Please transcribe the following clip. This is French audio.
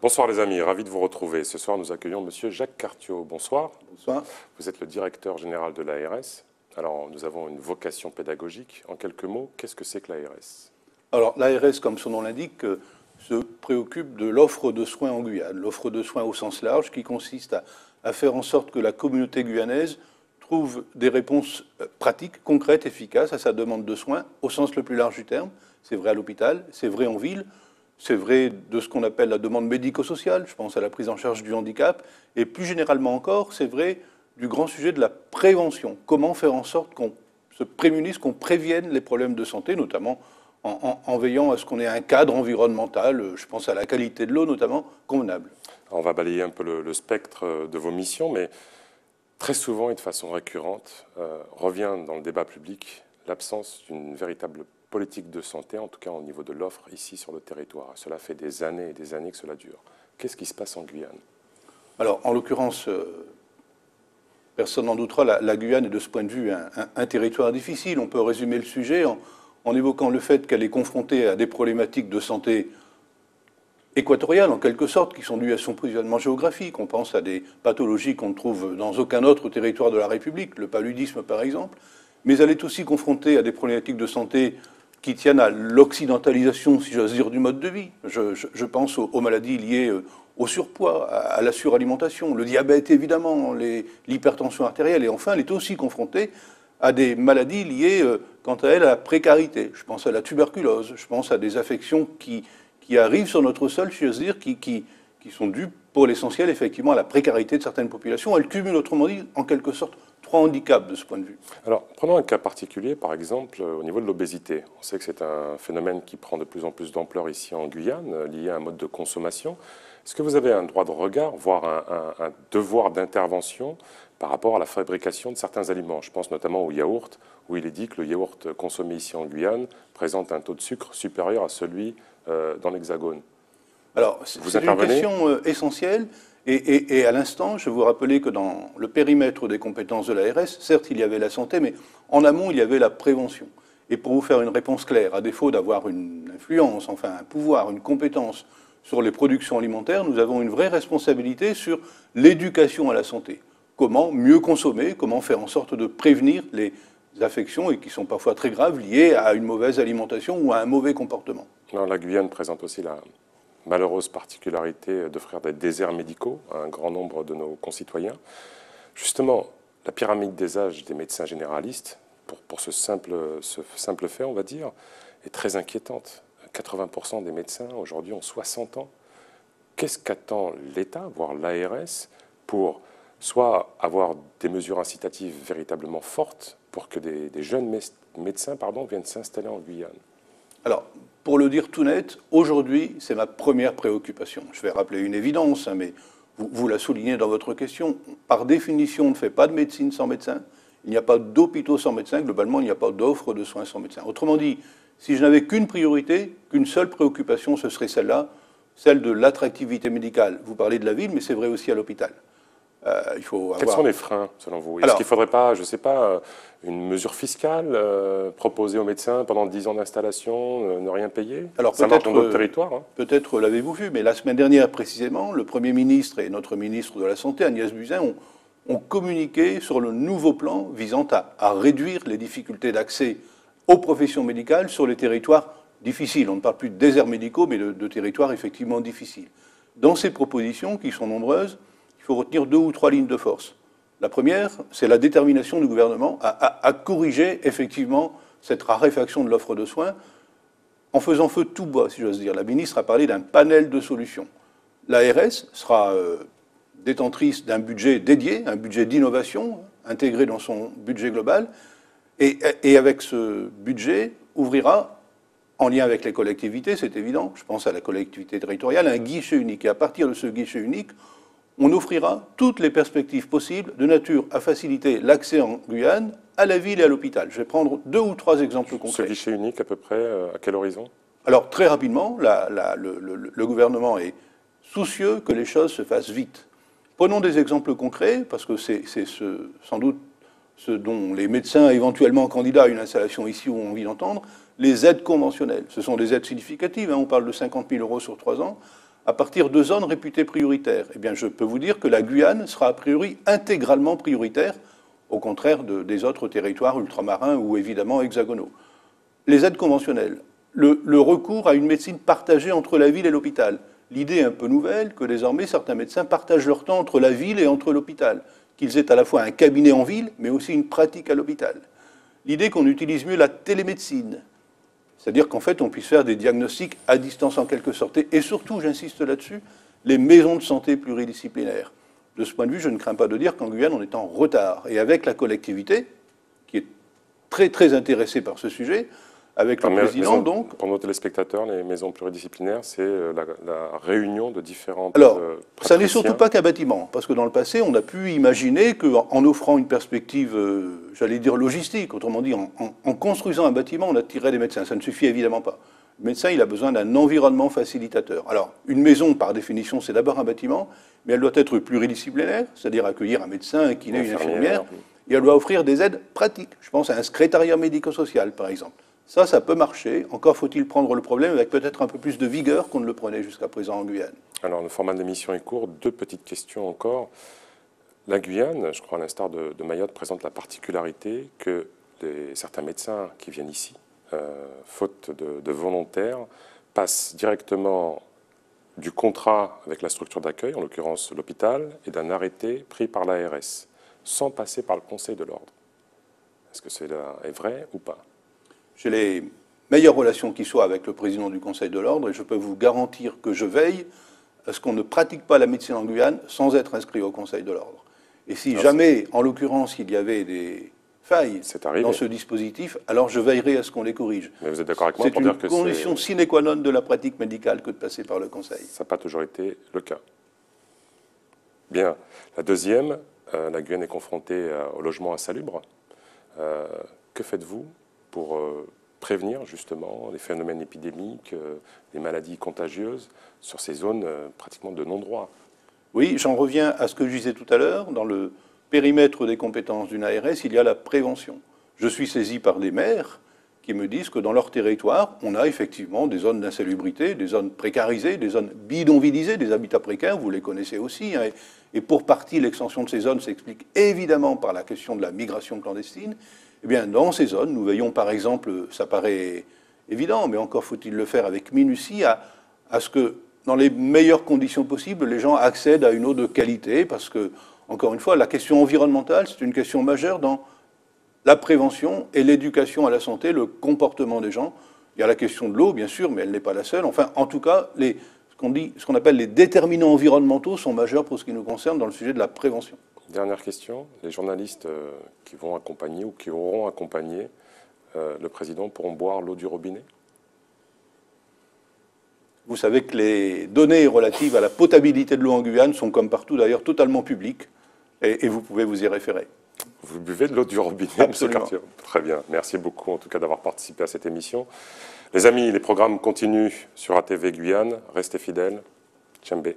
Bonsoir les amis, ravi de vous retrouver. Ce soir, nous accueillons Monsieur Jacques Cartiot. Bonsoir. Bonsoir. Vous êtes le directeur général de l'ARS. Alors, nous avons une vocation pédagogique. En quelques mots, qu'est-ce que c'est que l'ARS? Alors, l'ARS, comme son nom l'indique, se préoccupe de l'offre de soins en Guyane. L'offre de soins au sens large, qui consiste à faire en sorte que la communauté guyanaise trouve des réponses pratiques, concrètes, efficaces à sa demande de soins, au sens le plus large du terme. C'est vrai à l'hôpital, c'est vrai en ville, c'est vrai de ce qu'on appelle la demande médico-sociale, je pense à la prise en charge du handicap, et plus généralement encore, c'est vrai du grand sujet de la prévention. Comment faire en sorte qu'on se prémunisse, qu'on prévienne les problèmes de santé, notamment en veillant à ce qu'on ait un cadre environnemental, je pense à la qualité de l'eau notamment, convenable. On va balayer un peu le spectre de vos missions, mais très souvent et de façon récurrente, revient dans le débat public l'absence d'une véritable politique de santé, en tout cas au niveau de l'offre ici sur le territoire. Cela fait des années et des années que cela dure. Qu'est-ce qui se passe en Guyane? Alors, en l'occurrence, personne n'en doutera, la Guyane est de ce point de vue un territoire difficile. On peut résumer le sujet en évoquant le fait qu'elle est confrontée à des problématiques de santé équatoriales, en quelque sorte, qui sont dues à son positionnement géographique. On pense à des pathologies qu'on ne trouve dans aucun autre territoire de la République, le paludisme par exemple. Mais elle est aussi confrontée à des problématiques de santé qui tiennent à l'occidentalisation, si j'ose dire, du mode de vie. Je pense aux maladies liées au surpoids, à la suralimentation, le diabète évidemment, l'hypertension artérielle, et enfin elle est aussi confrontée à des maladies liées, quant à elles, à la précarité. Je pense à la tuberculose, je pense à des affections qui arrivent sur notre sol, si j'ose dire, qui sont dues pour l'essentiel effectivement à la précarité de certaines populations. Elles cumulent, autrement dit, en quelque sorte, trois handicaps de ce point de vue. Alors, prenons un cas particulier, par exemple, au niveau de l'obésité. On sait que c'est un phénomène qui prend de plus en plus d'ampleur ici en Guyane, lié à un mode de consommation. Est-ce que vous avez un droit de regard, voire un devoir d'intervention par rapport à la fabrication de certains aliments? Je pense notamment au yaourt, où il est dit que le yaourt consommé ici en Guyane présente un taux de sucre supérieur à celui dans l'Hexagone. Alors, c'est une question essentielle. Et à l'instant, je vous rappelais que dans le périmètre des compétences de l'ARS, certes, il y avait la santé, mais en amont, il y avait la prévention. Et pour vous faire une réponse claire, à défaut d'avoir une influence, enfin un pouvoir, une compétence sur les productions alimentaires, nous avons une vraie responsabilité sur l'éducation à la santé. Comment mieux consommer, comment faire en sorte de prévenir les affections, et qui sont parfois très graves, liées à une mauvaise alimentation ou à un mauvais comportement. Alors, la Guyane présente aussi la malheureuse particularité d'offrir des déserts médicaux à un grand nombre de nos concitoyens. Justement, la pyramide des âges des médecins généralistes, pour ce simple fait, on va dire, est très inquiétante. 80% des médecins aujourd'hui ont 60 ans. Qu'est-ce qu'attend l'État, voire l'ARS, pour soit avoir des mesures incitatives véritablement fortes pour que des jeunes médecins viennent s'installer en Guyane? Alors, pour le dire tout net, aujourd'hui, c'est ma première préoccupation. Je vais rappeler une évidence, mais vous la soulignez dans votre question. Par définition, on ne fait pas de médecine sans médecin. Il n'y a pas d'hôpitaux sans médecin. Globalement, il n'y a pas d'offre de soins sans médecin. Autrement dit, si je n'avais qu'une priorité, qu'une seule préoccupation, ce serait celle-là, celle de l'attractivité médicale. Vous parlez de la ville, mais c'est vrai aussi à l'hôpital. Quels sont les freins, selon vous? Est-ce qu'il ne faudrait pas, je ne sais pas, une mesure fiscale proposée aux médecins pendant 10 ans d'installation, ne rien payer? Alors, ça marche dans d'autres territoires. Hein. Peut-être l'avez-vous vu, mais la semaine dernière précisément, le Premier ministre et notre ministre de la Santé, Agnès Buzyn, ont communiqué sur le nouveau plan visant à réduire les difficultés d'accès aux professions médicales sur les territoires difficiles. On ne parle plus de déserts médicaux, mais de territoires effectivement difficiles. Dans ces propositions, qui sont nombreuses, il faut retenir 2 ou 3 lignes de force. La première, c'est la détermination du gouvernement à corriger effectivement cette raréfaction de l'offre de soins en faisant feu de tout bois, si j'ose dire. La ministre a parlé d'un panel de solutions. L'ARS sera détentrice d'un budget dédié, un budget d'innovation intégré dans son budget global, et avec ce budget ouvrira, en lien avec les collectivités, c'est évident, je pense à la collectivité territoriale, un guichet unique. Et à partir de ce guichet unique, on offrira toutes les perspectives possibles de nature à faciliter l'accès en Guyane à la ville et à l'hôpital. Je vais prendre 2 ou 3 exemples concrets. Ce guichet unique, à peu près, à quel horizon? Alors, très rapidement, le gouvernement est soucieux que les choses se fassent vite. Prenons des exemples concrets, parce que c'est sans doute ce dont les médecins éventuellement candidats à une installation ici ont envie d'entendre. Les aides conventionnelles, ce sont des aides significatives, hein, on parle de 50 000 € sur 3 ans, à partir de zones réputées prioritaires. Eh bien, je peux vous dire que la Guyane sera a priori intégralement prioritaire, au contraire des autres territoires ultramarins ou évidemment hexagonaux. Les aides conventionnelles, le recours à une médecine partagée entre la ville et l'hôpital. L'idée est un peu nouvelle que désormais certains médecins partagent leur temps entre la ville et entre l'hôpital, qu'ils aient à la fois un cabinet en ville, mais aussi une pratique à l'hôpital. L'idée qu'on utilise mieux la télémédecine, c'est-à-dire qu'en fait on puisse faire des diagnostics à distance en quelque sorte. Et surtout, j'insiste là-dessus, les maisons de santé pluridisciplinaires. De ce point de vue, je ne crains pas de dire qu'en Guyane, on est en retard. Et avec la collectivité, qui est très très intéressée par ce sujet, avec le président, donc... Pour nos téléspectateurs, les maisons pluridisciplinaires, c'est la réunion de différentes... Alors, ça n'est surtout pas qu'un bâtiment, parce que dans le passé, on a pu imaginer qu'en offrant une perspective, j'allais dire logistique, autrement dit, en construisant un bâtiment, on attirerait des médecins. Ça ne suffit évidemment pas. Le médecin, il a besoin d'un environnement facilitateur. Alors, une maison, par définition, c'est d'abord un bâtiment, mais elle doit être pluridisciplinaire, c'est-à-dire accueillir un médecin, un kiné, une infirmière, et elle doit offrir des aides pratiques. Je pense à un secrétariat médico-social, par exemple. Ça peut marcher. Encore faut-il prendre le problème avec peut-être un peu plus de vigueur qu'on ne le prenait jusqu'à présent en Guyane. Alors, le format de l'émission est court. Deux petites questions encore. La Guyane, je crois à l'instar de Mayotte, présente la particularité que certains médecins qui viennent ici, faute de volontaires, passent directement du contrat avec la structure d'accueil, en l'occurrence l'hôpital, et d'un arrêté pris par l'ARS, sans passer par le Conseil de l'Ordre. Est-ce que cela est vrai ou pas ? J'ai les meilleures relations qui soient avec le président du Conseil de l'Ordre et je peux vous garantir que je veille à ce qu'on ne pratique pas la médecine en Guyane sans être inscrit au Conseil de l'Ordre. Et si jamais, en l'occurrence, il y avait des failles dans ce dispositif, alors je veillerai à ce qu'on les corrige. Mais vous êtes d'accord avec moi pour dire que c'est une condition sine qua non de la pratique médicale que de passer par le Conseil. Ça n'a pas toujours été le cas. Bien. La deuxième, la Guyane est confrontée au logement insalubre. Que faites-vous pour prévenir justement les phénomènes épidémiques, les maladies contagieuses sur ces zones pratiquement de non-droit? Oui, j'en reviens à ce que je disais tout à l'heure. Dans le périmètre des compétences d'une ARS, il y a la prévention. Je suis saisi par des maires qui me disent que dans leur territoire, on a effectivement des zones d'insalubrité, des zones précarisées, des zones bidonvillisées, des habitats précaires, vous les connaissez aussi. Hein, et pour partie, l'extension de ces zones s'explique évidemment par la question de la migration clandestine. Eh bien, dans ces zones, nous veillons par exemple, ça paraît évident, mais encore faut-il le faire avec minutie, à ce que, dans les meilleures conditions possibles, les gens accèdent à une eau de qualité, parce que, encore une fois, la question environnementale, c'est une question majeure dans la prévention et l'éducation à la santé, le comportement des gens. Il y a la question de l'eau, bien sûr, mais elle n'est pas la seule. Enfin, en tout cas, ce qu'on appelle les déterminants environnementaux sont majeurs pour ce qui nous concerne dans le sujet de la prévention. Dernière question, les journalistes qui vont accompagner ou qui auront accompagné le président pourront boire l'eau du robinet? Vous savez que les données relatives à la potabilité de l'eau en Guyane sont, comme partout d'ailleurs, totalement publiques et vous pouvez vous y référer. Vous buvez de l'eau du robinet, Absolument. M. Cartier. Très bien, merci beaucoup en tout cas d'avoir participé à cette émission. Les amis, les programmes continuent sur ATV Guyane, restez fidèles. Tchembé.